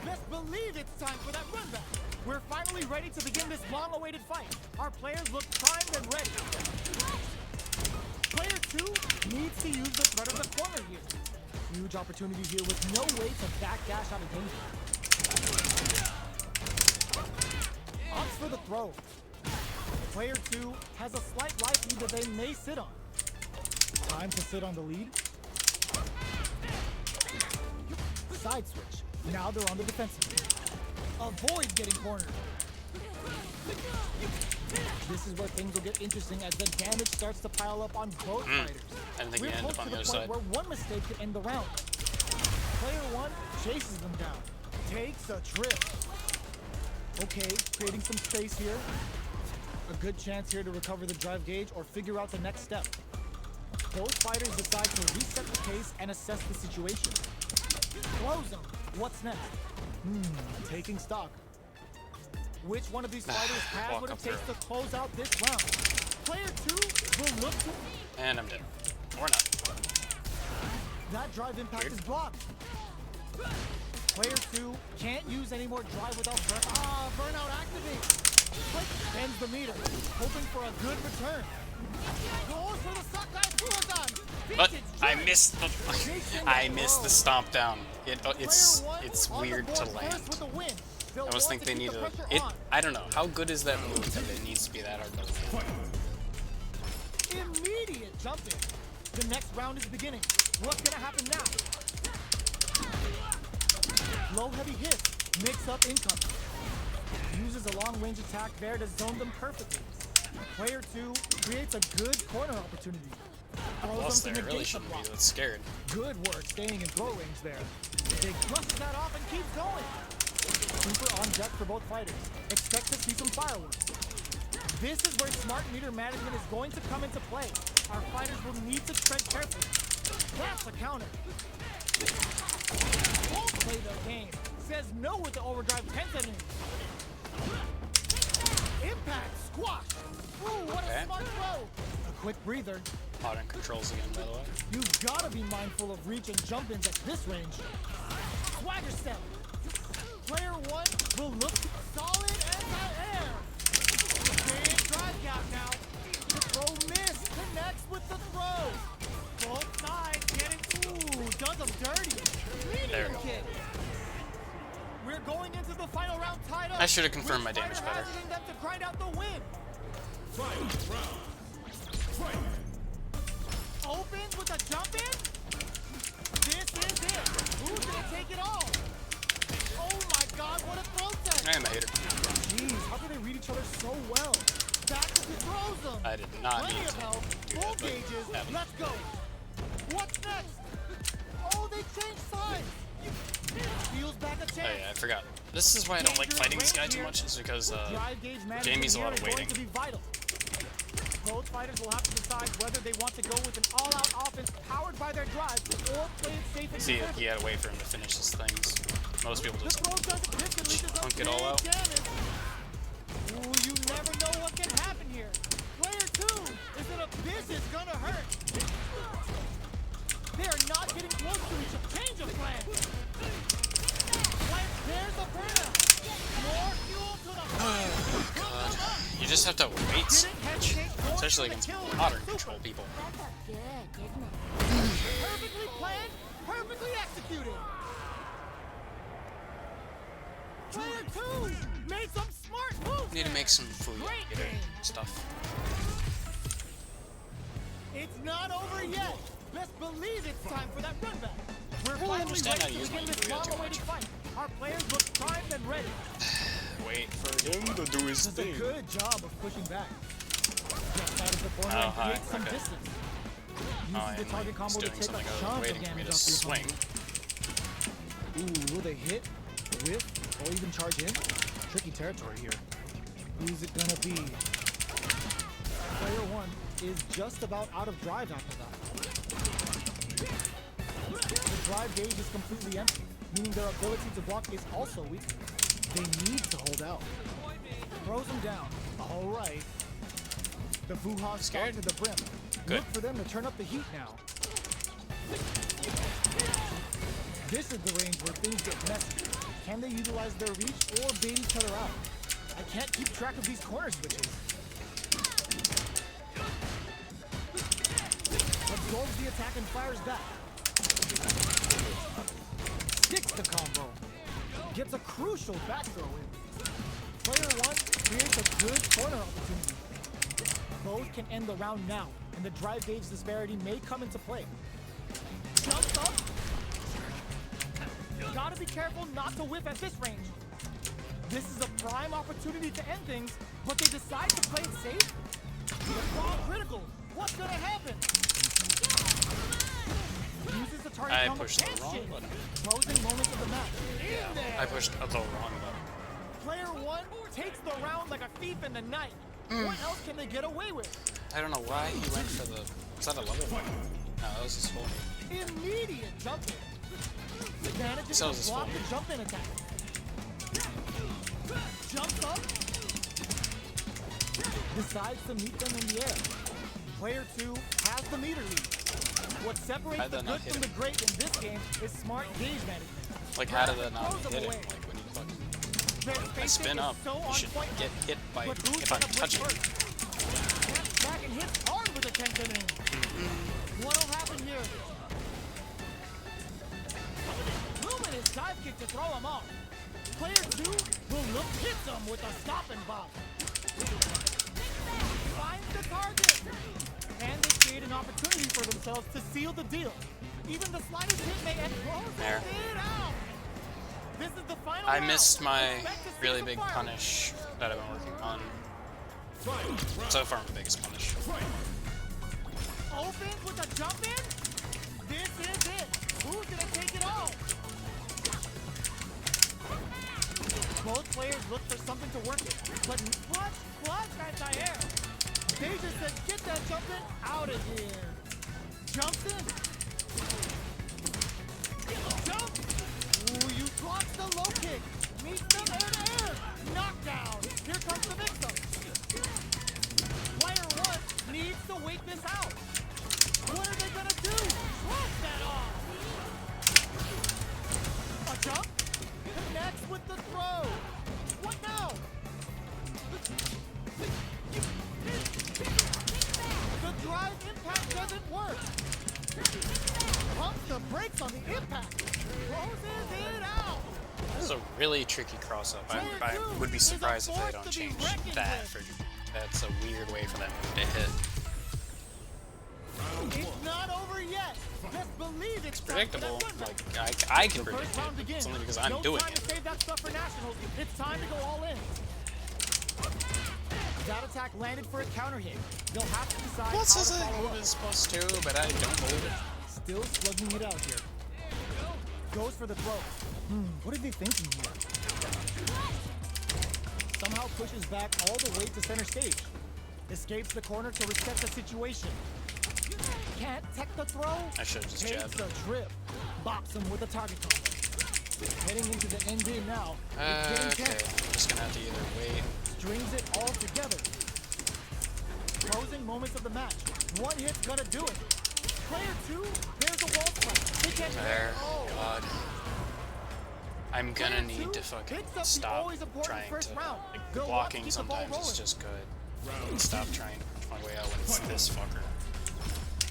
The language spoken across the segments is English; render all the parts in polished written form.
Best believe it's time for that run back. We're finally ready to begin this long-awaited fight. Our players look primed and ready. Player 2 needs to use the threat of the corner here. Huge opportunity here with no way to backdash out of danger. Opts for the throw. Player 2 has a slight life lead that they may sit on. Time to sit on the lead. Side switch. Now they're on the defensive. Avoid getting cornered. This is where things will get interesting as the damage starts to pile up on both fighters. I didn't think We're you end close up on to the the other point side. where one mistake could end the round. Player 1 chases them down. Takes a trip. Okay, creating some space here. A good chance here to recover the drive gauge or figure out the next step. Both fighters decide to reset the pace and assess the situation. Close them. What's next? Taking stock. Which one of these fighters has Walk what it up takes through. to close out this round? Player 2 will look to... And I'm dead. Or not. That drive impact Weird. is blocked. Player 2 can't use any more drive without burnout activates. Quick ends the meter, hoping for a good return. Goes for the Sakai Fuhadan. But Vintage I Juri. missed the stomp down. It's weird to land. I almost think they need to. I don't know. How good is that move that it needs to be that hard to land? Immediate jump in. The next round is beginning. What's gonna happen now? Low heavy hits, mix up incoming. Uses a long range attack there to zone them perfectly. Player 2 creates a good corner opportunity. Lost there. I really shouldn't be that scared. Good work staying in throw range there. Big brushes that off and keeps going. Super on deck for both fighters. Expect to see some fireworks. This is where smart meter management is going to come into play. Our fighters will need to tread carefully. That's a counter. Won't play the game. Says no with the overdrive 10 setting. Impact squash. Ooh, what a smart throw. A quick breather. Modern controls again, by the way. You've got to be mindful of reach and jump ins at this range. Swagger step. Player 1 will look solid anti-air. Big drive gap now. The throw miss connects with the throw. Both sides getting, does them dirty. Medium kick. We're going into the final round tied up. I should have confirmed my damage better. Hazarding them to grind out the win. Opens with a jump in. This is it. Who's gonna take it all? Oh my God, what a throw set. I am a hater. Jeez, how can they read each other so well? Back to the throws them. I did not Plenty need of to help. do Full that, but gauges. happened. Let's go. What's next? Oh, they changed sides. Steals back a Oh chance. yeah, I forgot. This is why I don't like fighting this guy too much, is because Drive gauge management Jamie's a lot here of is going waiting. to be vital. Both fighters will have to decide whether they want to go with an all-out offense powered by their drive or play it safe and See, conservative. he had to wait for him to finish his things. Most people The just throw does it. This could lead to some punk it all big out. damage. Ooh, you never know what can happen here. Player 2, this is gonna hurt. They are not getting close to each other. Change of plan. There's the burnout. More fuel to the fire. You just have to wait so Didn't much, hesitate more especially for the against kill with modern the control super. people. Good, isn't it? Perfectly planned, perfectly executed. Player 2 made some smart moves. Need to there. make some food Great game. stuff. It's not over yet. Best believe it's time for that run back. We're don't finally understand ready how to to use begin my this Juri too long-awaited much. fight. Our players look primed and ready. Wait for him to do his Does a thing. good job of pushing back. Gets out of the corner Oh, and hi, creates some okay. distance. Oh, Uses the and target he's combo to doing take a something other than chunk of waiting for me damage to off the swing. opponent. Ooh, will they hit, whiff, or even charge in? Tricky territory here. Who's it gonna be? Player 1 is just about out of drive after that. The drive gauge is completely empty, meaning their ability to block is also weak. They need to hold out. Throws them down. All right. The Vuha Scared? shot to the brim. Good. Look for them to turn up the heat now. This is the range where things get messy. Can they utilize their reach or bait each other out? I can't keep track of these corner switches. Absorbs the attack and fires back. Sticks the combo. Gets a crucial back throw in. Player 1 creates a good corner opportunity. Both can end the round now, and the drive gauge disparity may come into play. Jumps up. Gotta be careful not to whiff at this range. This is a prime opportunity to end things, but they decide to play it safe? The ball critical. What's gonna happen? Uses the target. I pushed the wrong button. Closing moments of the match. In there. I pushed the wrong button. Player 1 takes the round like a thief in the night. What else can they get away with? I don't know why he went for the... Was that a level 1? No, that was his full move. Immediate jumping. Manages So to block the jump in attack. Jumps up. Decides to meet them in the air. Player 2 has the meter lead. What separates the good from the great in this game is smart gauge management. Like, how did that not hit him? Like, when you fucking... I spin up, you should get hit by... if I'm touching. Back and hits hard with the tension in. What'll happen here? Luminous dive kick to throw him off. Player 2 will look hits him with a stop and bop. Finds the target. And they create an opportunity for themselves to seal the deal. Even the slightest hit may end. There. It out. This is the final I round. missed my Expect to see really the big fire. punish that I've been working on. So far, my biggest punish. Opens with a jump in. This is it. Who's gonna take it all? Both players look for something to work with, but clutch anti-air. They just said, get that jump in out of here. Jumps in. Jump. Ooh, you blocks the low kick. Meets them air to air. Knockdown. Here comes the mix-up. Player 1 needs to wait this out. What are they gonna do? Drop that off. A jump. Connects with the throw. What now? The drive impact doesn't work. Pumps the brakes on the impact. Closes it out. This is a really tricky cross-up. I would be surprised if they don't change that. That's a weird way for that move to hit. It's not over yet. Just believe it's Predictable. Like, I can predict it. It's only because I'm doing it. Save that stuff for nationals. It's time to go all in. That attack landed for a counter hit. They'll have to decide What says how to it follow up. was supposed to, but I don't believe it. Still slugging it out here. Goes for the throw. What are they thinking here? Somehow pushes back all the way to center stage. Escapes the corner to reset the situation. Can't tech the throw. I should have just jabbed. Takes a trip. Bops him with a target combo. Heading into the end game now. It's getting Okay, tense. I'm just gonna have to either wait. Strings it all together. Closing moments of the match. One hit's gonna do it. Player 2, there's a wall fight. They can't There. Oh. God. I'm gonna Player need 2 to fucking picks up the stop always important trying first to... round. Like, They'll blocking want to keep the ball sometimes is rolling. just good. And stop trying to push my way out when it's this fucker.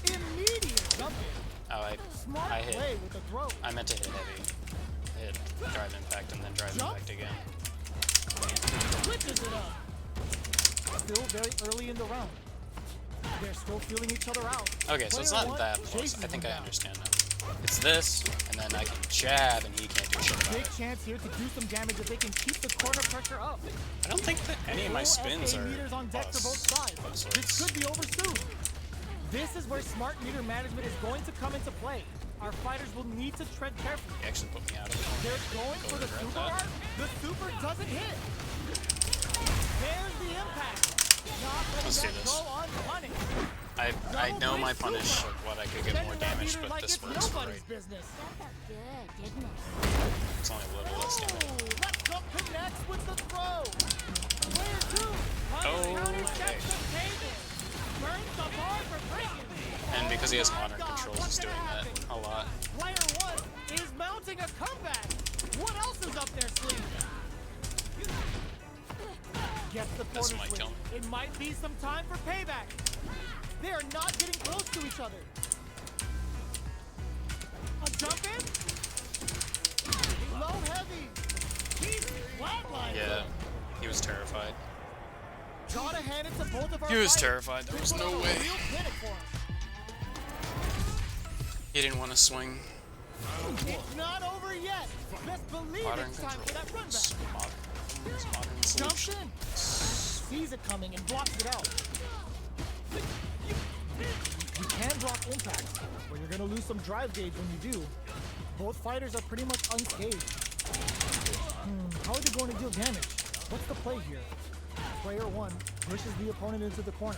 Immediate jump in. Oh, Smart I hit. play with the throw. I meant to hit heavy. Hit drive impact and then drive impact again. Switches it up. Still very early in the round. They're still feeling each other out. Okay, so it's Player not 1 that close. chases I think them I down. understand now. It's this, and then I can jab, and he can't do shit about Big it. chance here to do some damage if they can keep the corner pressure up. I don't think that any of my spins SA are meters on deck for both sides. This could be over soon. This is where smart meter management is going to come into play. Our fighters will need to tread carefully. He actually put me out of it. They're going for the regret super that. art. The super doesn't hit. There's the impact. Not letting Let's do that this. go unpunished. I know my punish of what I could get more Sending that damage, meter but like this it's works nobody's great. business. That felt good, didn't it? It's only a little less damage. Oh, let's go connects with the throw. Player 2. Okay. Burns the bar for breaking. And because he has modern God, controls, what's he's doing gonna that happen? a lot. Player 1 is mounting a comeback. What else is up their Gets the This corner might switch. kill me. It might be some time for payback. They are not getting close to each other. A jump in? Low heavy. He's flatlined. Yeah, he was terrified. Gotta hand it to both of our He was fighters. terrified. There was They put no on a way. real clinic for us. He didn't want to swing. It's not over yet. Best believe Modern it's time for that run controls. back. Modern Jumps solution. in. Sees it coming and blocks it out. You can block impact, but you're gonna lose some drive gauge when you do. Both fighters are pretty much unscathed. How are they going to deal damage? What's the play here? Player 1 pushes the opponent into the corner.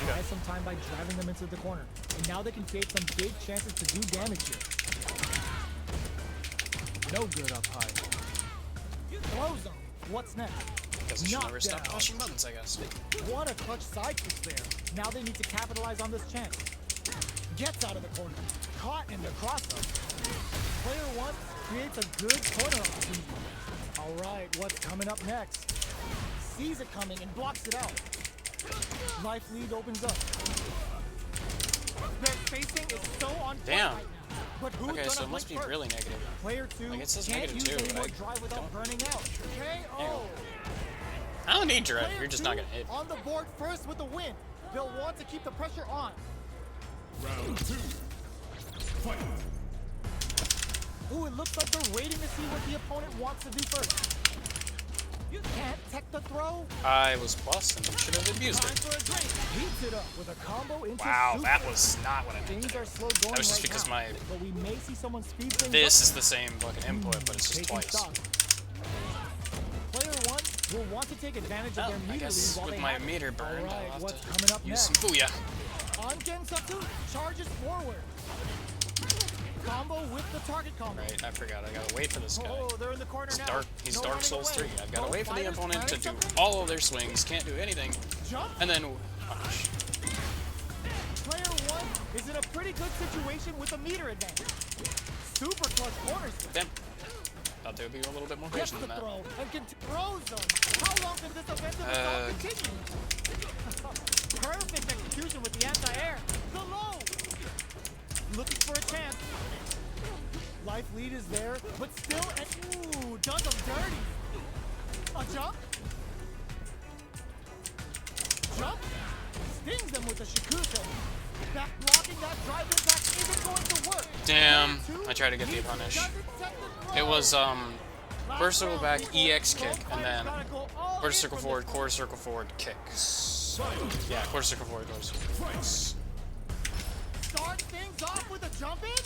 Buys some time by driving them into the corner. And now they can create some big chances to do damage here. No good up high. Throw zone. What's next? Guess I should Knock never stop down. pushing buttons, I guess. What a clutch side kick there. Now they need to capitalize on this chance. Gets out of the corner. Caught in the cross-up. Player 1 creates a good corner opportunity. All right, what's coming up next? Sees it coming and blocks it out. Life lead opens up. Their spacing is so on point Damn. right now. But who's Okay, gonna so it must be blink first? really negative. Player 2 Like, it says can't negative use too, any but more I drive without don't- burning out. KO. I don't need drive. Player You're just 2 not gonna hit. on the board first with the win. They'll want to keep the pressure on. Round 2. Fight. Ooh, it looks like they're waiting to see what the opponent wants to do first. You can't tech the throw. I was busting. Should have abused Time it. for a drink. Heats it up with a combo into Wow, super. that was not what I meant Things to do. are slow going That was just right because now, my... but we may see someone speed things This up. is the same fucking input, but it's just Taking twice. stock. Player 1 will want to take advantage of Well, their I meter guess lead while with they my have it. meter burned, All right, I'll have what's to coming up use next? some booyah. On Gensatsu, charges forward. Combo with the target combo. Right, I forgot. I gotta wait for this guy. Oh, they're in the corner now. He's No Dark running Souls away. 3. I've gotta Both wait for the fighters opponent to planning do something. all of their swings, can't do anything, Jump. and then punish. Player 1 is in a pretty good situation with a meter advantage. Super clutch corners. Damn. Thought they would be a little bit more Gets patient the than that. throw and can throw zone. How long can this offensive assault continue? Perfect execution with the anti-air. The low. Looking for a chance. Life lead is there, but still, ooh, does them dirty. A jump. Jump. Stings them with a shikusen. Back blocking that drive impact isn't going to work. Damn. Two, I tried to get the he punish. doesn't set the throw. It was, Last quarter circle round, back, people. EX kick, Both and then fighters gotta go all quarter in circle from forward, this quarter circle forward, kick. Yeah, quarter circle forward, quarter circle forward. Start things off with a jump in.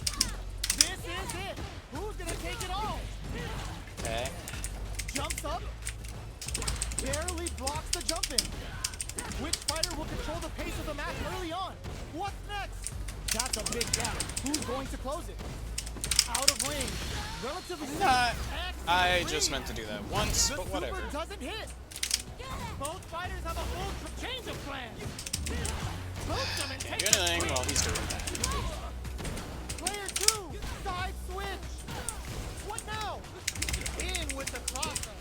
This is it. Who's gonna take it all? Okay. Jumps up. Barely blocks the jump in. Which fighter will control the pace of the match early on? What's next? That's a big gap. Who's going to close it? Out of range. Relatively safe. I Excellent just read. meant to do that once, The but whatever. super doesn't hit. Both fighters have a full change of plans. Boots them and Can't take do anything while he's doing that. Player 2, side switch. What now? In with the crosser.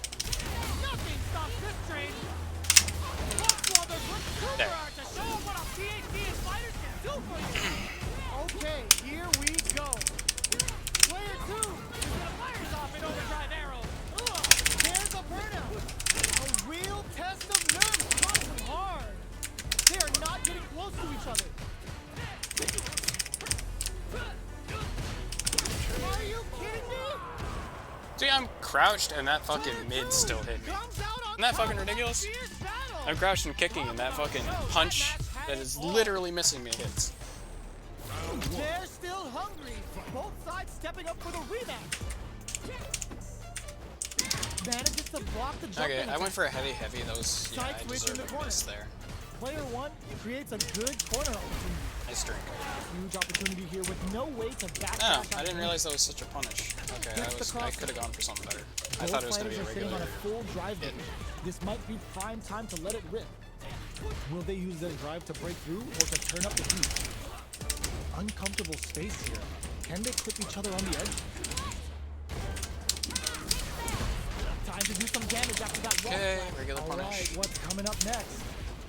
Nothing stops this train. Buckswathers with super There. art to show what a PhD and fighters can do for you. Okay, here we go. Player 2 is gonna fire off an overdrive arrow. Ugh, there's a burnout. A real test of nerves comes from hard. They are not getting close to each other. Are you kidding me? See, I'm crouched and that fucking mid still hit me. Comes out on Isn't that top fucking of a ridiculous? fierce battle. I'm crouched and kicking and that fucking punch that is literally missing me hits. They're still hungry. Both sides stepping up for the rematch. Manages to block the jump Okay, in I went attack. for a heavy. That was, yeah, Side I switch in deserve the a corner. miss there. Player 1 creates a good corner opportunity. Nice drink. Huge opportunity here with no way to back. Oh, I didn't realize that was such a punish. Okay, I could have gone for something better. I thought it was going to be a Sitting on regular. a full drive hit. gauge. This might be prime time to let it rip. Will they use their drive to break through or to turn up the heat? Uncomfortable space here. Can they clip each other on the edge? Time to do some damage after that wall Okay, slap. regular All punish. right, what's coming up next?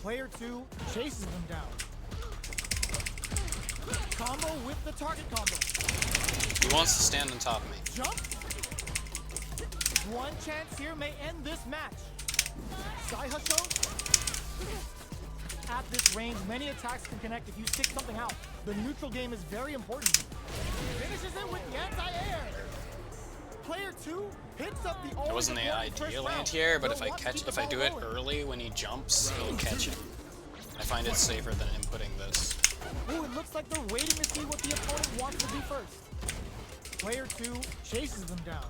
Player 2 chases them down. Combo with the target combo. He wants to stand on top of me. Jump. One chance here may end this match. Side hustle. At this range, many attacks can connect if you stick something out. The neutral game is very important. Finishes it with the anti-air. Player 2 hits up the It wasn't the ideal anti-air, but if I do it early when he jumps, he'll catch it. I find it safer than inputting this. Ooh, it looks like they're waiting to see what the opponent wants to do first. Player 2 chases them down.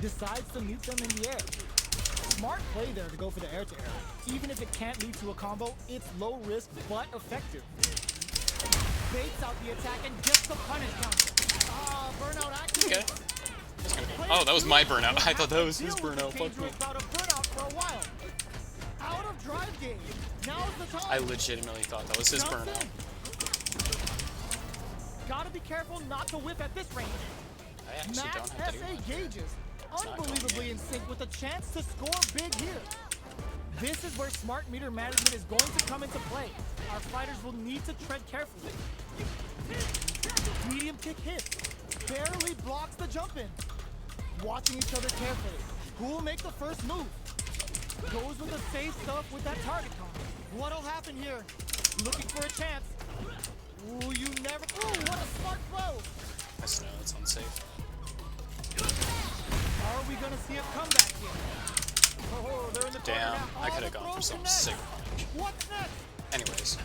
Decides to mute them in the air. Smart play there to go for the air-to-air. Even if it can't lead to a combo, it's low risk but effective. Baits out the attack and gets the punish counter. Ah, burnout activated. Okay. Oh, that was my burnout. I thought that was his burnout. Fuck me. About a burnout for a while. Out of drive game. Now's the time. I legitimately thought that was his Jumps burnout. in. Gotta be careful not to whip at this range. I actually Max don't have to do SA that. gauges. It's not going Unbelievably in. in sync with a chance to score big here. This is where smart meter management is going to come into play. Our fighters will need to tread carefully. Medium kick hits. Barely blocks the jump in. Watching each other carefully. Who will make the first move? Goes with the safe stuff with that target combo. What'll happen here? Looking for a chance. Ooh, you never. Ooh, what a smart blow. I know it's unsafe. Are we gonna see a comeback here? Oh, they're in the corner Damn, now. I Oh, could the have gone throw for some connects. sick damage. What's next? Anyways,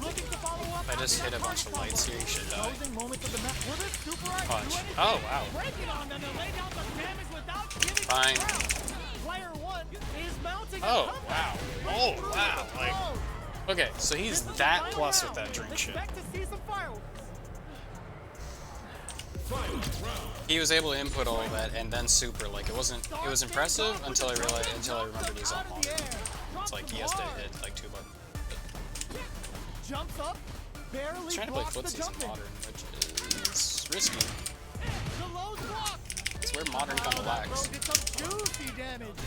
Looking to follow up. if I just after hit a that bunch of target lights combo. here, you should die. Closing moments of the match. Will this super art Punch. do anything? Oh, wow. Breaking on them to lay down the damage without giving Fine. the ground. Player 1 is mounting a Oh, comeback. wow. Right Oh, through wow. the Like, throw. okay, so he's This is the that final plus round. with that drink shit. Expect to see some fireworks. Final round. He was able to input all of that and then super. Like, it was impressive until I remembered he's on modern. It's like he has to hit like 2 buttons. Jumps up, barely He's trying to play blocks the footsies jump in in. modern, which is risky. The low's block. It's where modern kind of That throw lacks. did some juicy damage.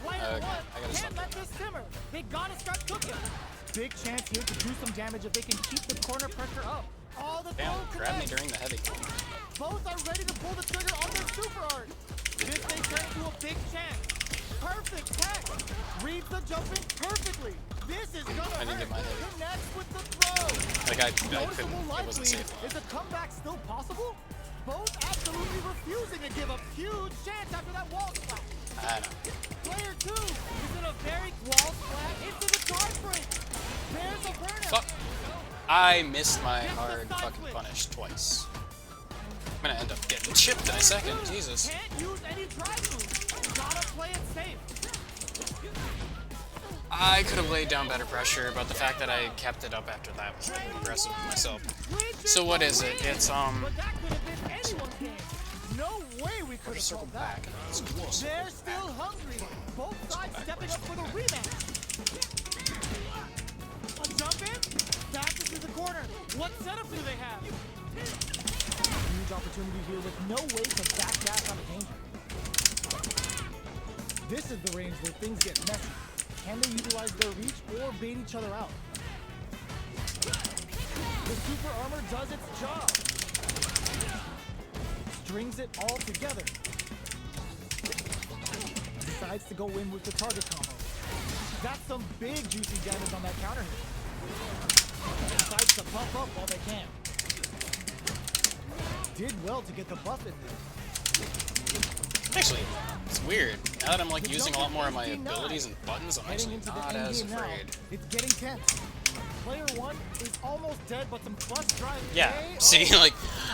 Player Okay, 1 I gotta can't stop let doing this simmer. They gotta start cooking. Big chance here to do some damage if they can keep the corner pressure up. All the Damn, throw grab me connects. during the heavy. Both are ready to pull the trigger on their super art. This may turn into a big chance. Perfect tech. Reads the jump in perfectly. This is gonna I didn't hurt. get my heavy. Connects with the throw. Like, I Noticeable couldn't, it life wasn't lead. safe. Is a comeback still possible? Both absolutely refusing to give up huge chance after that wall splat. I don't know. Player 2 is in a very wall splat into the guard break. There's a burnout. Fuck. I missed my hard fucking punish twice. I'm gonna end up getting chipped in a second. Jesus. Can't use any drive moves. Gotta play it safe. I could have laid down better pressure, but the fact that I kept it up after that was really impressive of myself. So what is it? It's But that could have been anyone's game. No way we could have circle solved that. back. They're still hungry. Both sides stepping up for the rematch. A jump in. Back into the corner. What setup do they have? Huge opportunity here with no way to backdash out of danger. This is the range where things get messy. Can they utilize their reach or bait each other out? The super armor does its job. Strings it all together. Decides to go in with the target combo. That's some big juicy damage on that counter hit. Decides to pump up while they can. Did well to get the buff in there. Actually, it's weird. Now that I'm like using a lot more of my abilities and buttons, I'm Heading actually into the not end as game now, afraid. it's getting tense. Player 1 is almost dead, but some plus drive. Yeah, see, like,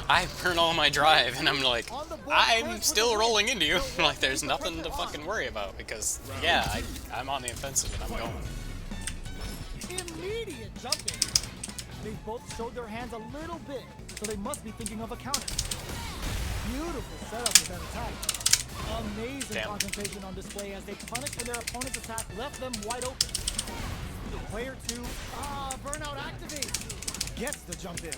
I burn all my drive, and I'm like, I'm still rolling into you. Like, there's nothing to fucking worry about, because, yeah, I'm on the offensive, and I'm going. Immediate jumping. They both showed their hands a little bit, so they must be thinking of a counter. Beautiful setup with that attack. Amazing Damn. concentration on display as they punished when their opponent's attack left them wide open. Player 2, burnout activates. Gets the jump in.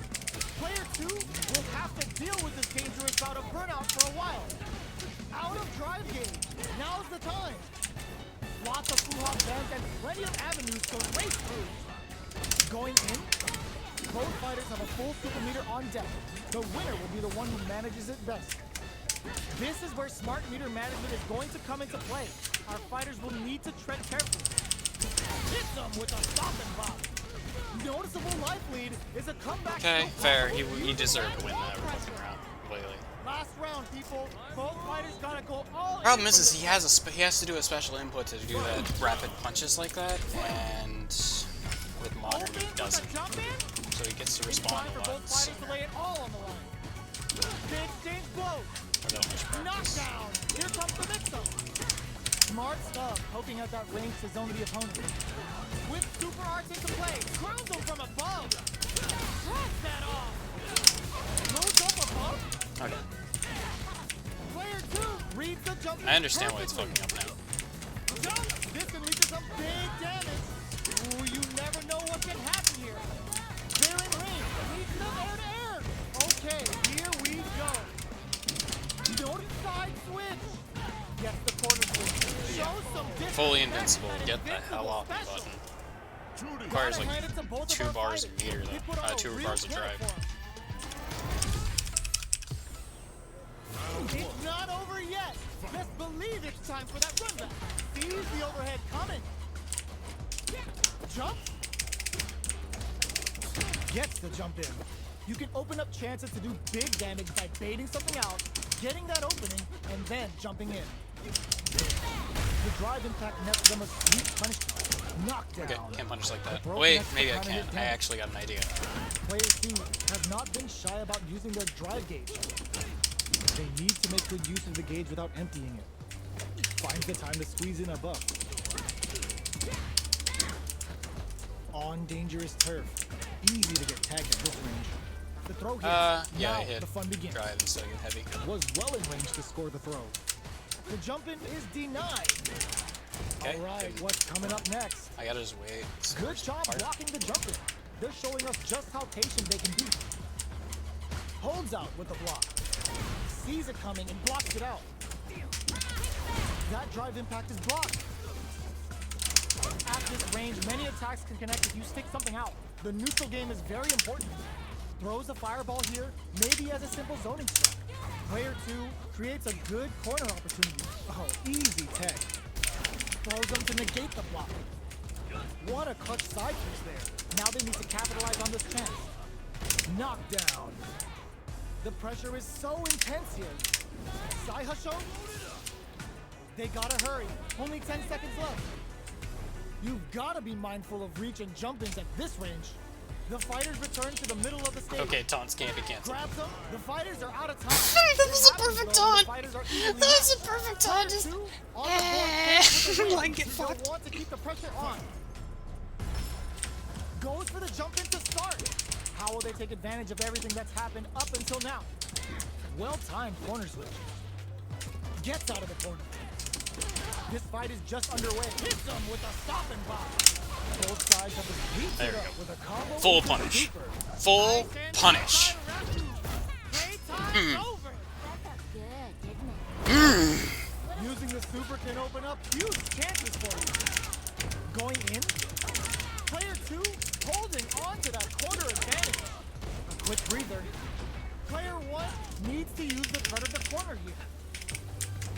Player 2 will have to deal with this dangerous bout of burnout for a while. Out of drive game. Now's the time. Lots of foo-hop bands and plenty of avenues to race through. Going in, both fighters have a full super meter on deck. The winner will be the one who manages it best. This is where smart meter management is going to come into play. Our fighters will need to tread carefully. Hit them with a stop and bop. Noticeable life lead is a comeback. Okay, fair. He deserved to win that fucking round completely. Last round, people. Both fighters gotta go all in. Problem is he has to do a special input to do that rapid punches like that, and with modern he doesn't. So he gets to respond a lot sooner. Lay it all on the line. Big sting blow. Without much practice. Knockdown. Here comes the mix-up. Smart stuff, poking at that range to zone the opponent. With super arts into play, grounds him from above. Drops that off. Goes up above. Okay. Player 2 reads the jump. I understand why it's fucking up now. Jump. This can lead to some big damage. Ooh, you never know what can happen here. They're in range. Leads them air to air. Okay, here we go. Notice side switch. Gets the corner switch. Shows some distance. Fully invincible. Get the hell off the button. Requires like 2 bars of meter though. 2 bars of drive. It's not over yet. Just believe it's time for that run back. Sees the overhead coming. Jump. Gets the jump in. You can open up chances to do big damage by baiting something out, getting that opening, and then jumping in. The drive impact nets them a sweet punishment. Knockdown. Okay, can't punish like that. Wait, maybe I can. I actually got an idea. Player 2 has not been shy about using their drive gauge. They need to make good use of the gauge without emptying it. Finds the time to squeeze in a buff. On dangerous turf. Easy to get tagged at this range. The throw hits. Yeah, Now I hit the fun begins. drive instead of heavy. Was well in range to score the throw. The jump in is denied. Okay. Alright, what's coming up next? I gotta just wait. Good job blocking the jump in. They're showing us just how patient they can be. Holds out with the block. Sees it coming and blocks it out. That drive impact is blocked. At this range, many attacks can connect if you stick something out. The neutral game is very important. Throws a fireball here, maybe as a simple zoning strike. Player 2 creates a good corner opportunity. Oh, easy tech. Throws them to negate the block. What a clutch side push there. Now they need to capitalize on this chance. Knockdown. The pressure is so intense here. Sai Hasho? They gotta hurry. Only 10 seconds left. You've gotta be mindful of reach and jump-ins at this range. The fighters return to the middle of the stage. Okay, taunts can't be canceled. Grabs them. The fighters are out of time. That was a perfect taunt. That was a perfect taunt. Just like get fucked. Want to keep the pressure on. Goes for the jump in to start. How will they take advantage of everything that's happened up until now? Well-timed corner switch. Gets out of the corner. This fight is just underway. Hits them with a stop and bop. Both sides have beat it up with a combo. Full punish. Full punish. Playtime's over. Good, didn't it? Using the super can open up huge chances for you. Going in. Player 2 holding on to that corner advantage. A quick breather. Player 1 needs to use the threat of the corner here.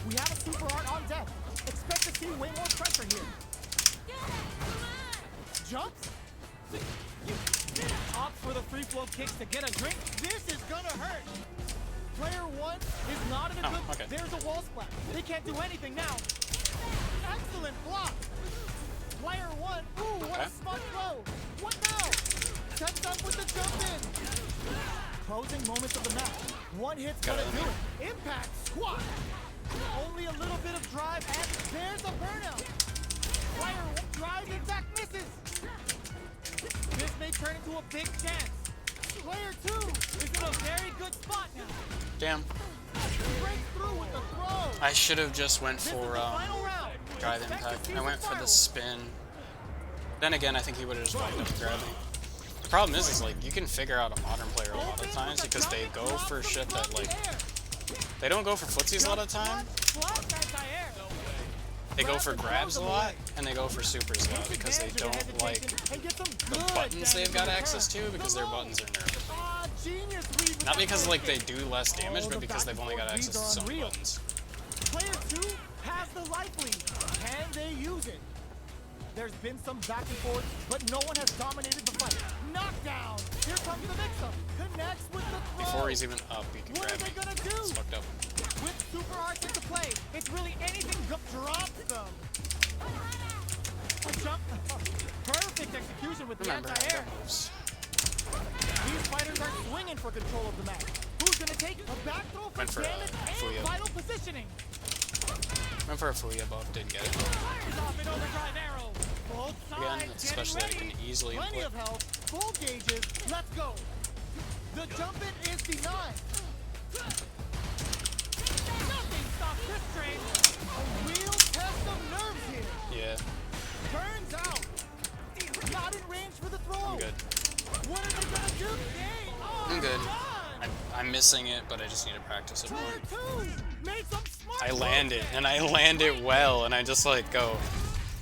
We have a super art on deck. Expect to see way more pressure here. Jumps. Opts for the free flow kicks to get a drink. This is gonna hurt. Player 1 is not in a good... okay. There's a wall splat. They can't do anything now. Excellent block. Player 1. Ooh, what a smart throw. What now? Sets up with the jump in. Closing moments of the match. One hit's gonna do it. Impact squat. Only a little bit of drive, and there's a burnout. Player 1 drive impact misses. This may turn into a big chance. Player 2 is in a very good spot now. Damn. Breaks through with the throw. I should have just went This is for the final round. drive Expect to impact. see I went for the fireworks. spin. Then again, I think he would have just walked up and grabbed me. The problem is like you can figure out a modern player a lot of times because they go for shit that like they don't go for footsies a lot of time. They go for grabs a lot, and they go for supers a lot because they don't like the buttons they've got access to because their buttons are nerfed. Not because like they do less damage, but because they've only got access to some buttons. Player 2 has the life lead. Can they use it? There's been some back and forth, but no one has dominated the fight. Knockdown! Here comes the mix-up. Connects with the throw. Before he's even up, he can What grab are me. they gonna do? It's fucked up. With super arts into play, it's really anything drops them. A jump. Perfect execution with the Remember, I anti-air. got moves. These fighters are swinging for control of the match. Who's gonna take a back throw for Went for a damage and Fuya. vital positioning? Went for a Fuya buff, didn't get it. Fires off an overdrive arrow. Both sides Again, it's a special that getting you can ready. easily Plenty input. of health, full gauges. Let's go. The jump in is denied. Nothing stops this train. A real test of nerves here. Yeah, Burns out. Not in range for the throw. I'm good. What are they gonna do? They are I'm good. done. I'm missing it, but I just need to practice it more. Player 2 made some smart I moves land it, there. and I land it well, and I just like go.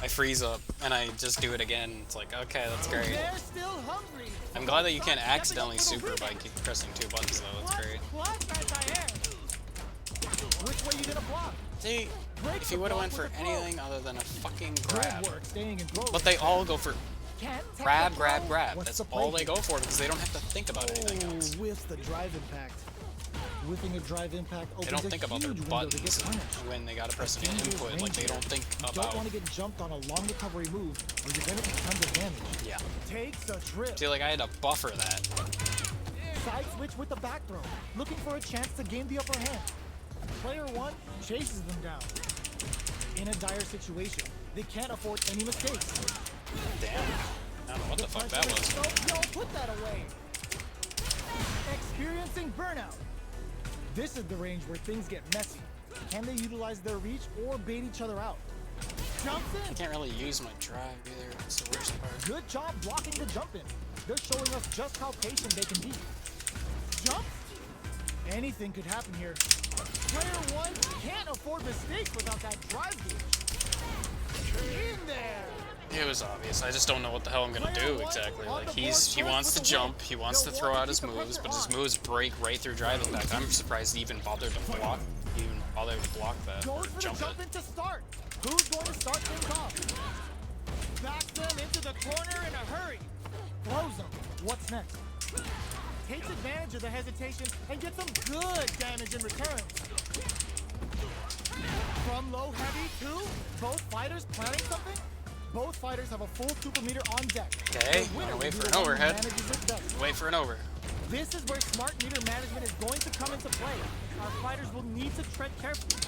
I freeze up, and I just do it again. It's like, okay, that's great. They're still hungry. I'm glad that you can't Stepping up accidentally for the super by rebound. keep pressing 2 buttons, though. That's great. Plus anti-air. Which way you gonna block? See, if he would have went for anything other than a fucking grab. Good work, staying in throw. But they all go for Can't take grab, the grab, throw. grab. What's That's the all play they go for because they don't have to think about anything Oh, else. with the drive impact. Whipping a drive impact opens They don't a think about their huge window to get buttons punished. when they gotta press an Dangerous input. Like, range they here. don't think You don't about. want to get jumped on a long recovery move or you're gonna take tons of damage. Yeah. Takes a trip. See, like, I had to buffer that. Side switch with the back throw, looking for a chance to gain the upper hand. Player 1 chases them down. In a dire situation, they can't afford any mistakes. Damn. I don't know what the fuck that was. So, yo, put that away. Experiencing burnout. This is the range where things get messy. Can they utilize their reach or bait each other out? Jumps I in. can't really use my drive either. That's the worst part. Good job blocking the jump in. They're showing us just how patient they can be. Jump. Anything could happen here. Player 1 can't afford mistakes without that drive gauge. In there. It was obvious. I just don't know what the hell I'm gonna do exactly. Like, he wants to jump, he wants to throw out his moves, but his moves break right through drive impact. I'm surprised he even bothered to block. He even bothered to block that or Goes for the jump jump it. in to start. Who's going to start things off? Backs them into the corner in a hurry. Throws them. What's next? Takes advantage of the hesitation and gets some good damage in return. From low heavy to both fighters planning something. Both fighters have a full super meter on deck. Okay, The winner wanna wait will for be an the one who overhead. manages it best. Wait for an over. This is where smart meter management is going to come into play. Our fighters will need to tread carefully.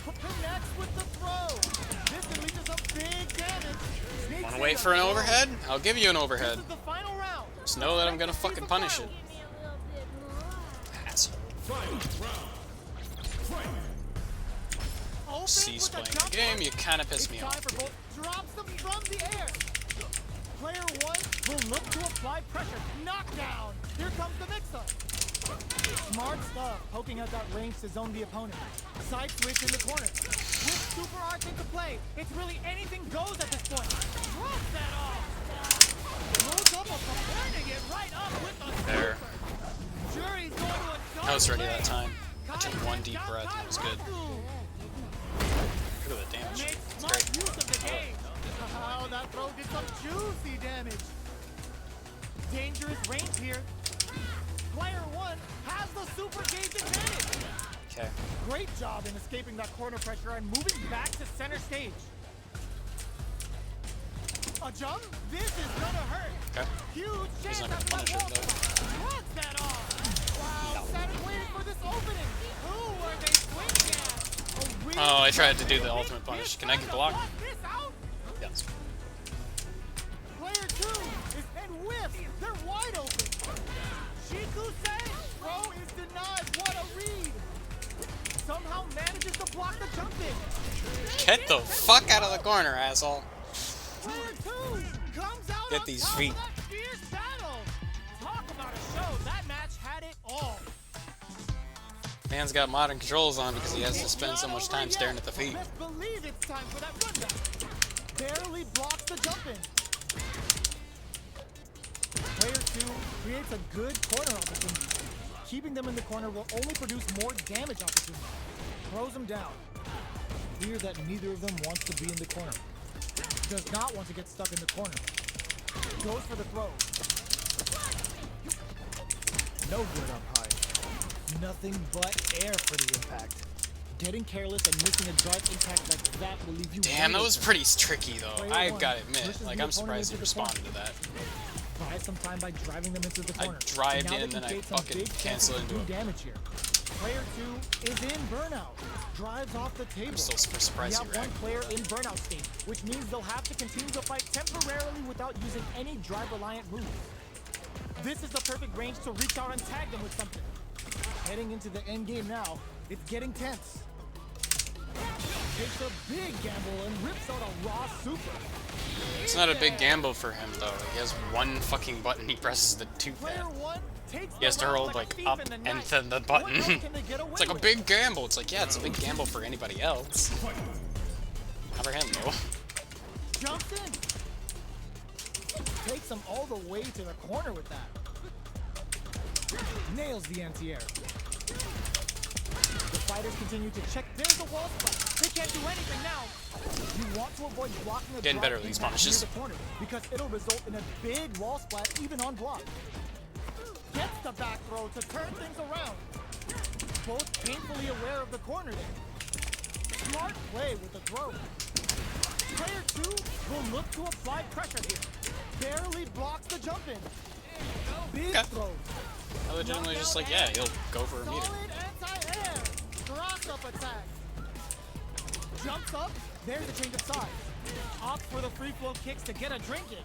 Connects with the throw. This can lead to some big damage. Sneaks Wanna in wait the for an throw. overhead? I'll give you an This overhead. is the final round. Just know that I'm gonna fucking punish it. Give me a little bit more. Asshole. Fight round. Fight. Opens Cease with a playing the jump game, hook. you kinda piss me It's off. time for both. Drops them from the air. Player 1 will look to apply pressure. Knockdown. Here comes the mix-up. Smart stuff, poking out that range to zone the opponent. Side switch in the corner. With super arts into play, it's really anything goes at this point. Drops that off. Rolls up, turning it right up with the There. super. Juri's going to a I was ready play. that time. I took one deep breath and it was good. Look at the damage. Makes It's smart great. use of the game. Oh, that throw did some juicy damage. Dangerous range here. Player 1 has the super gauge advantage. Okay. Great job in escaping that corner pressure and moving back to center stage. A jump? This is gonna hurt. Okay. Huge chance not gonna after that punish it, wall though. spot. Cuts that off. Wow, sat and waited for this opening. Who are they swinging at? A real Oh, I tried to do the big ultimate punish. miss Can I trying to block? this out. Yes. Player 2 is and whiffs. They're wide open. Shiku says throw is denied. What a read. Somehow manages to block the jump in. Get the fuck out of the corner, asshole. Player 2 comes out Get on these top feet. of that fierce battle. Talk about a show. That match had it all. Man's got modern controls on because he has to spend so much time staring at the feet. Best believe it's time for that runback. Barely blocks the jump in. Player 2 creates a good corner opportunity. Keeping them in the corner will only produce more damage opportunity. Throws them down. Clear that neither of them wants to be in the corner. Does not want to get stuck in the corner. Goes for the throw. No good up high. Nothing but air for the impact. Getting careless and missing a drive impact like that will leave you. Damn, that was wide pretty tricky though. Player I've one got to admit, pushes like the I'm opponent surprised he into the responded to that. open. Buy some time by driving them into the I corner. drived Now in, they then can I create some fucking big chances cancel to into do him. damage here. Player 2 is in burnout. Drives off the table. I'm still surprised We he have one racked. player in burnout state, which means they'll have to continue to fight temporarily without using any drive-reliant moves. This is the perfect range to reach out and tag them with something. Heading into the end game now, it's getting tense. Takes a big gamble and rips out a raw super. It's not a big gamble for him though. He has one fucking button. He presses the 2 Player pad. 1 takes He has to the round hold like like a thief up in the and night. then the button. What else can they get away It's like a with? big gamble. It's like, yeah, it's a big gamble for anybody else. Not for him though. Jumps in. Takes him all the way to the corner with that. Nails the anti-air. The fighters continue to check. There's a wall spot. They can't do anything now. You want to avoid blocking a Getting drop better at these impact near punishes. the corner because it'll result in a big wall splat even on block. Gets the back throw to turn things around. Both painfully aware of the corner there. Smart play with the throw. Player 2 will look to apply pressure here. Barely blocks the jump in. Big Okay. throw. I legitimately just like, yeah, he'll go for a meter. Solid anti-air. Cross up attack. Jumps up. There's a change of size. Opts for the free flow kicks to get a drink in.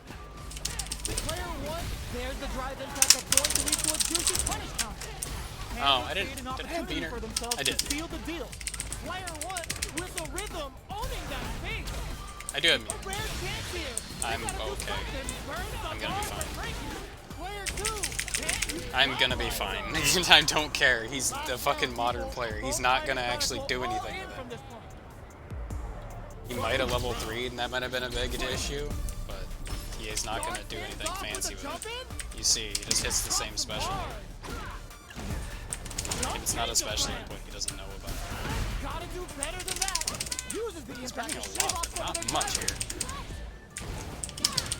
Player 1, there's the drive impact that's going to lead to a juicy punish counter. Oh, I didn't- Create an did I have opportunity beater? for themselves I did. to seal the deal. Player 1 with the rhythm owning that space. I do have A meter. rare chance here. They I'm gotta do okay. something. Burn the I'm gonna be ball for fine. Frank. Player 2 can't use I'm gonna be fine. I don't care. He's the fucking modern player. He's not gonna actually do anything with it. He might have level 3 and that might have been a big issue, but he is not gonna do anything fancy with it. You see, he just hits the same special. If it's not a special input, he doesn't know about it. Gotta do better than that. Uses the impact Spending to a shave lot, off but some of not the much drive. here.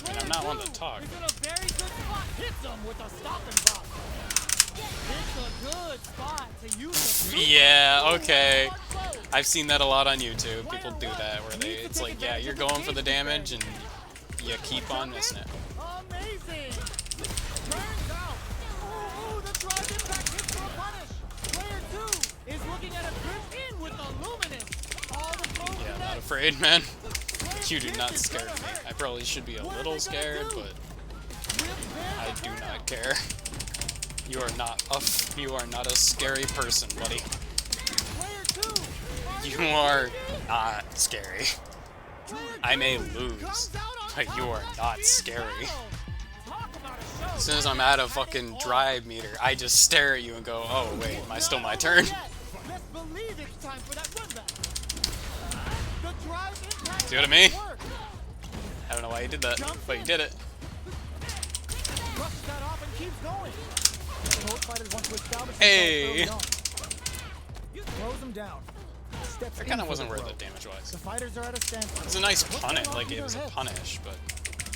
And I'm not one to talk. Is in a very good spot. Hits him with a stop and drop. It's a good spot to use the super. Yeah, okay. Smart play. I've seen that a lot on YouTube. People do that where it's like, yeah, you're going for the damage and you keep on missing it. Amazing. Turns out. Oh, the drive impact hits for a punish. Player 2 is looking at a grip in with the luminous. All the throws Yeah, I'm not connect. afraid, man. Player You do 6 not is scare gonna me. hurt. I probably should be a What are little they gonna scared, do? but Rip I bears do the not burnout. care. You are not a scary person, buddy. Player 2. You are not scary. Player I may 2 lose, comes out on but top you are of not this scary. battle. Talk about a show. As soon as I'm at a fucking drive meter, I just stare at you and go, oh wait, still my turn? Let's believe it's time for that run back. The drive impact See what I mean? work. I don't know why you did that, but you did it. Brushes that off and keeps going. Both fighters want to establish Hey. themselves early on. Throws him down. Steps That in kind of for wasn't the worth throw. it damage-wise. The fighters are at a standstill. It was a nice What's punish, going on like through it was their a heads? punish, but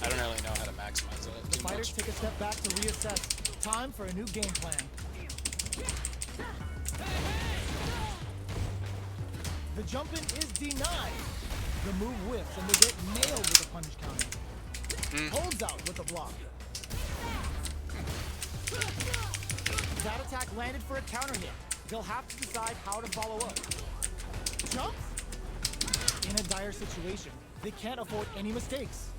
I don't really know how to maximize it The too fighters much. take a step back to reassess. Time for a new game plan. The jump in is denied. The move whiffs and they get nailed with a punish counter. Holds out with a block. That attack landed for a counter hit. They'll have to decide how to follow up. Jumps? In a dire situation, they can't afford any mistakes.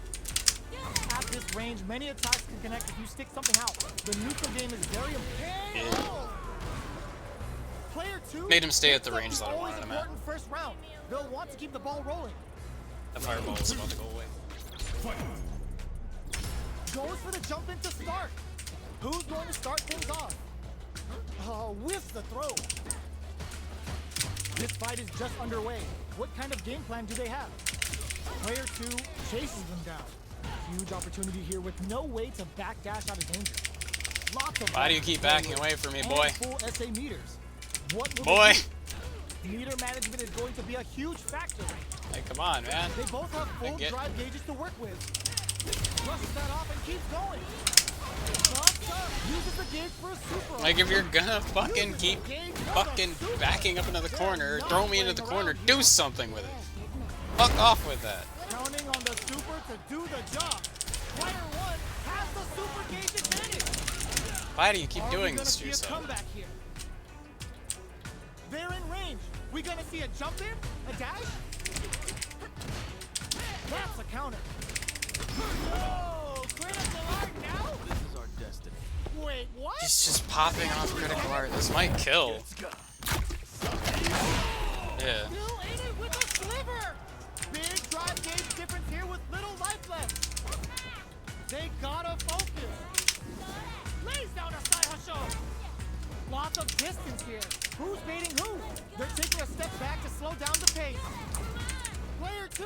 At this range, many attacks can connect if you stick something out. The neutral game is very important. Yeah. Player 2 Made him stay at the picks up range that I always wanted him at. important first round. They'll want to keep the ball rolling. The fireball was about to go away. Goes for the jump in to start. Who's going to start things off? Whiffs the throw. This fight is just underway. What kind of game plan do they have? Player 2 chases them down. Huge opportunity here with no way to backdash out of danger. Lots of Why do you keep backing away from me, boy? full SA meters. What will Boy! they do? Meter management is going to be a huge factor. Hey, come on, man. They both have full get- drive gauges to work with. Brushes that off and keeps going. Uses the gauge for a super. Like, if you're gonna fucking keep fucking backing up into the corner, throw me into the corner, do something with it. Fuck off with that. Counting on the super to do the job. Player 1 has the super gauge advantage. Why do you keep Are doing we this gonna to see a yourself? comeback here? They're in range. We gonna see a jump in? A dash? That's a counter. Oh, critical art now? This is our destiny. Wait, what? He's just popping off critical art. This might kill. Yeah. Still in it with a sliver. Big drive gauge difference here with little life left. They gotta focus. Lays down a side hustle. Lots of distance here. Who's baiting who? They're taking a step back to slow down the pace. Player 2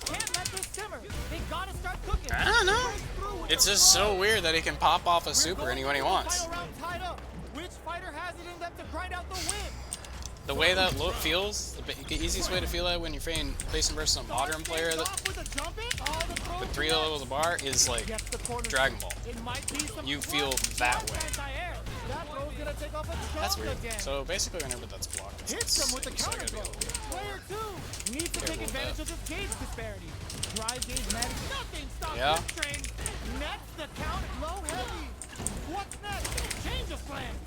can't let this simmer. They gotta start cooking. I don't know. It's just so weird that he can pop off a super anyone he wants. Final round tied up. Which fighter has it in them to grind out the win? The way that look feels, the easiest way to feel that when you're facing versus a modern player that with 3 levels of bar is like Dragon Ball. You feel that way. That's weird. So basically whenever that's blocked, Hits them with the it's like counter gotta throw. be a little Player 2 needs to take advantage of this gauge disparity. Drive gauge manage. Nothing stops Yeah. this train. Next, the count low heavy. What's next? Change of plans.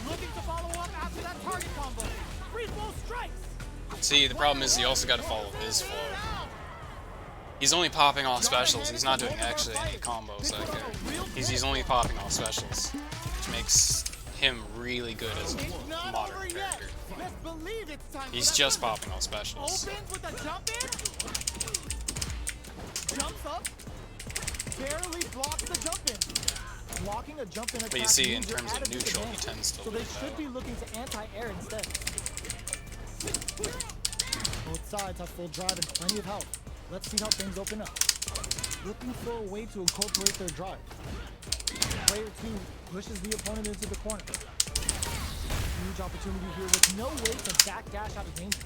Looking to follow up after that target combo. Free flow strikes. See, the problem is you also got to follow his flow. He's only popping all specials. He's not doing actually any combos. Like, he's only popping all specials, which makes him really good as a modern character. Let's believe it's time. He's just popping all specials. Opens with a jump in. Jumps up. Barely blocks the jump in. Blocking a jump in attack. But you see, in means you're terms at of a neutral, he disadvantage. tends to So they lose should that. be looking to anti-air instead. Both sides have full drive and plenty of health. Let's see how things open up. Looking for a way to incorporate their drive. Player 2 pushes the opponent into the corner. Huge opportunity here with no way to backdash out of danger.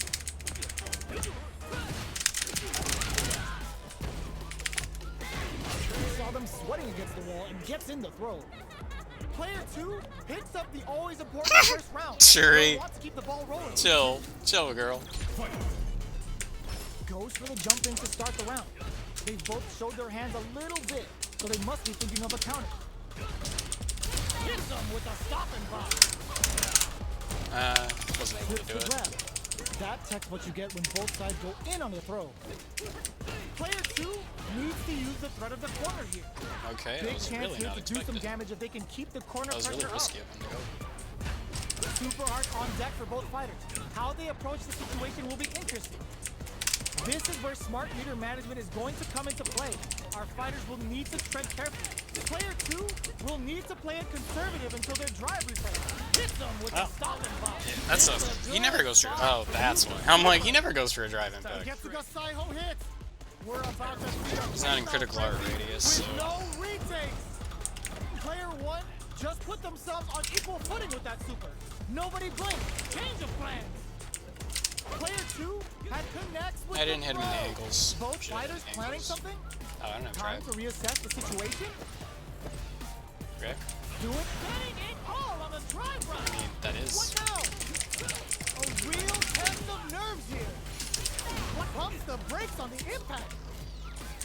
Saw them sweating against the wall and gets in the throw. Player 2 picks up the always important first round. Juri. Wants to keep the ball rolling. Chill, girl. Goes for the jump in to start the round. They've both showed their hands a little bit, so they must be thinking of a counter. Hits them with a stop and block. Wasn't able to do Flips the it. grab. That's what you get when both sides go in on the throw. Player 2 needs to use the threat of the corner here. Okay, that Big was chance really here not to do some expected. damage if they can keep the corner That was really pressure risky up. of him to go. Super art on deck for both fighters. How they approach the situation will be interesting. This is where smart meter management is going to come into play. Our fighters will need to tread carefully. Player 2 will need to play it conservative until their drive refresh. Hits them with a stop and pop. That's a, he never goes through. Oh, that's why. I'm like, he never goes for a drive impact. Gets the Saiho hits. We're about to see a He's not in critical art radius, with so no retakes. Player 1 just put themselves on equal footing with that super. Nobody blinked. Change of plans. Player 2 had connects with I didn't hit him in the throw. ankles. Both Should've hit fighters the planning ankles. something? Oh, I don't have Time drive. to reassess the situation. Rick? Do it. Getting it all on the drive run. I mean, that is. What now? A real test of nerves here. What pumps the brakes on the impact?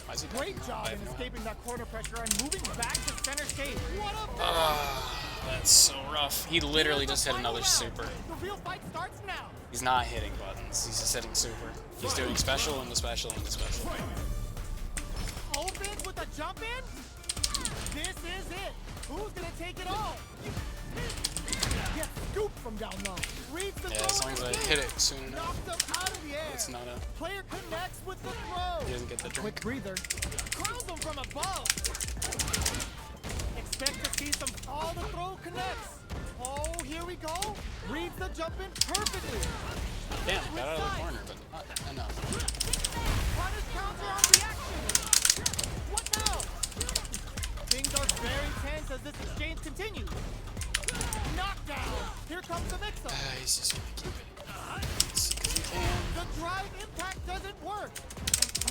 Why is he Great backing up? job I have in no escaping that corner pressure and moving back to center stage. What a That's so rough. He literally just hit another super. The real fight starts now. He's not hitting buttons. He's just hitting super. He's doing special and the special and the special. Opens with a jump in. This is it. Who's gonna take it all? Gets scooped from down low. Reads the Yeah, throw as long as I hit it soon enough, Knocks him out of the air. it's not a. Player connects with the throw. He doesn't get the Quick drink. breather. Crowns him from above. Expect to see some all the throw connects. Oh, here we go. Reads the jump in perfectly. Damn, got out of the corner, but not enough. Punish counter on reaction. What now? Things are very tense as this exchange continues. Knockdown. Here comes the mix-up. He's just gonna keep it. Because he can. The drive impact doesn't work.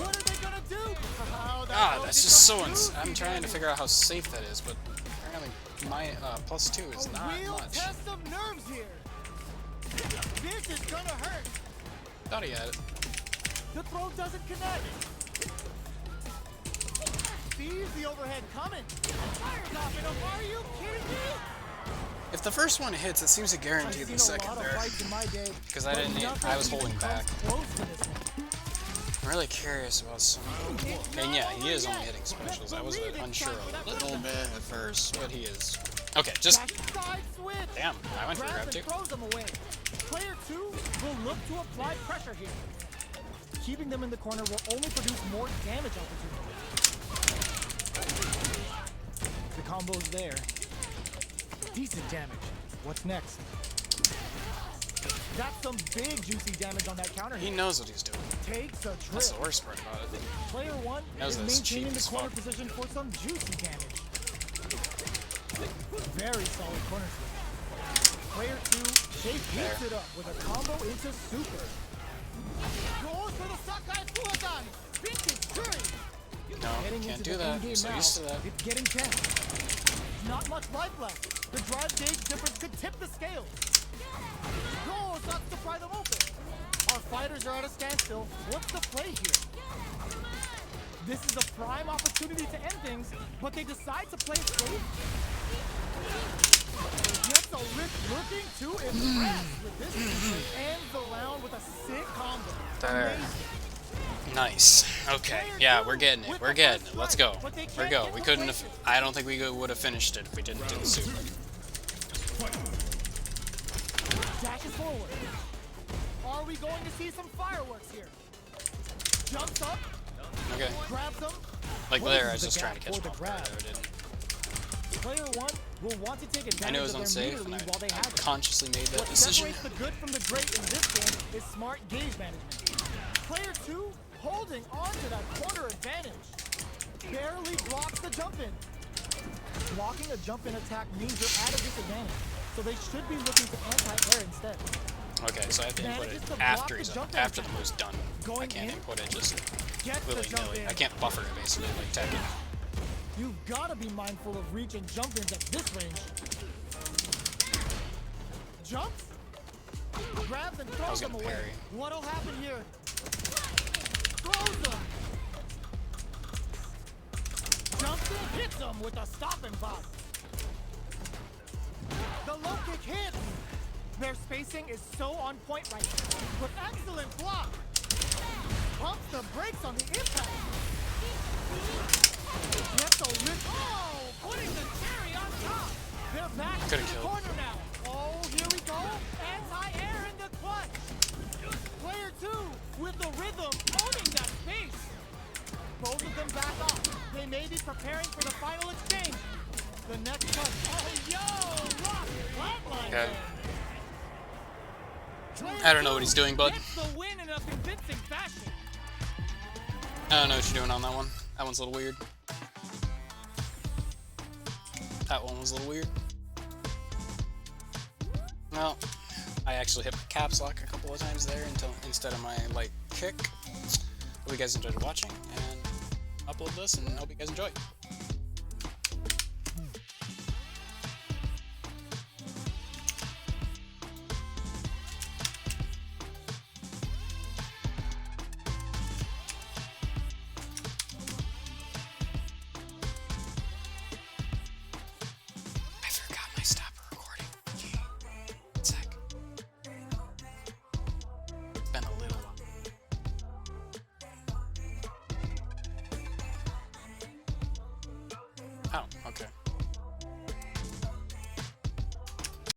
What are they gonna do? Oh, That's just so I'm trying to figure out how safe that is, but apparently my +2 is not real much. test of nerves here. This is gonna hurt. Thought he had it. The throw doesn't connect. Sees the overhead coming. Fires off it. Are you kidding me? If the first one hits, it seems to guarantee the second there. Because I was holding back. I'm really curious about some. And yeah, he is only hitting specials. I was unsure a little bit at first, but he is. Okay, just. Damn, I went for grab too. Player 2 will look to apply pressure here. Keeping them in the corner will only produce more damage opportunities. The combo's there. Decent damage. What's next? That's some big juicy damage on that counter. He knows what he's doing. Takes a trip. That's the worst part about it. Player 1 is maintaining the corner position for some juicy damage. Very solid corner swing. Player 2, Chase heats it up with a combo into super. Goes for the Sakai Fuhadan. Vintage Juri. No, can't do that. I'm so used to that. It's getting tense. Not much life left. The drive gauge difference could tip the scales. Goal starts to pry them open. Our fighters are at a standstill. What's the play here? This is a prime opportunity to end things, but they decide to play it safe. Gets a risk looking to impress with this. Ends the round with a sick combo. There. Nice. Okay. Yeah, we're getting it. We're getting it. Let's go. We're go. We couldn't have. I don't think we would have finished it if we didn't do the super. Dashes forward. Are we going to see some fireworks here? Jumps up. Okay. Grabs them. Like there, I was just trying to catch him off guard. I didn't. Player 1 will want to take advantage I knew it was of their unsafe, meter and lead while they I have it. consciously made that What decision. separates the good from the great in this game is smart gauge management. Player 2 holding on to that corner advantage. Barely blocks the jump in. Blocking a jump in attack means you're at a disadvantage, so they should be looking to anti-air instead. Okay, so I have to input it after after the move's done. I can't input it just willy-nilly. I can't buffer it basically like Tekken. You've got to be mindful of reach and jump ins at this range. Jumps, grabs and throws them away. Parry. What'll happen here? Throws them. Jumps in, hits them with a stop and pop. The low kick hits. Their spacing is so on point right now. With excellent block. Pumps the brakes on the impact. Gets a rip. Oh, putting the cherry on top. They're back to the corner now. Oh, here we go. Anti-air in the clutch. Player 2 with the rhythm owning that space. Both of them back off. They may be preparing for the final exchange. The next touch. Oh, yo, rock flatline. Okay. I don't know what he's doing, bud. Gets the win in a convincing fashion. I don't know what you're doing on that one. That one's a little weird. That one was a little weird. Well, I actually hit my caps lock a couple of times there instead of my light kick. Hope you guys enjoyed watching, and upload this, and hope you guys enjoy. I forgot my stopper recording. One sec. It's been a little while. Oh, okay.